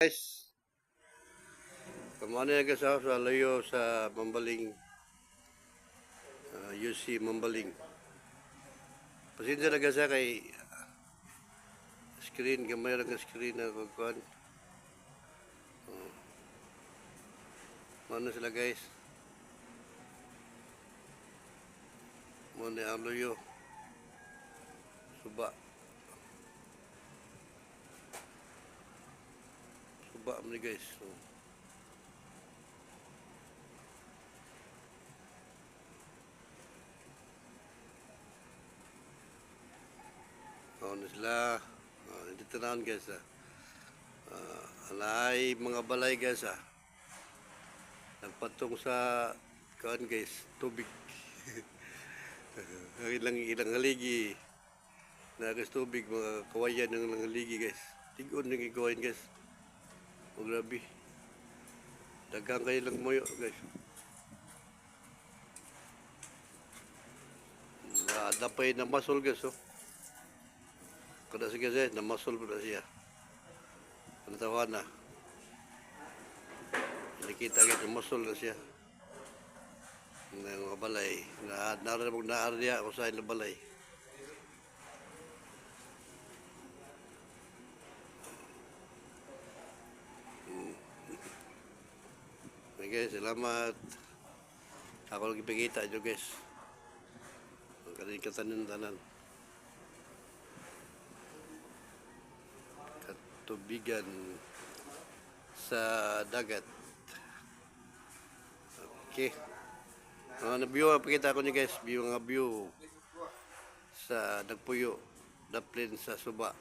Guys, kamano na guys ako sa layo sa Mambaling, UC Mambaling. Pasensya na guys kay screen, gamay lang ang screen na kukuhan. Mano sila guys? Mano ang layo. Suba. Suba mo ni guys. Ano sila? Dito na guys alay mga balay guys nagpatong sa kuhan guys, tubig. ilang haligi na guys tubig, mga kawayan ng haligi guys. Tigon ng ikawain guys. Oh, grabe. Dagang kayo lang moyo guys. Dapay na masol guys kada sige guys, na masol po na siya. Ano tawag na? Nakita guys, na masol na siya. Ng mga balay. Naramog na area ako sa ilang balay. Okay, salamat. Ako lagi pagkita nyo guys. Ang kanil katanan-tanan. Katubigan sa dagat. Okay. Na-view pakita ko nyo guys. View sa nagpuyo. Daplin sa Suba.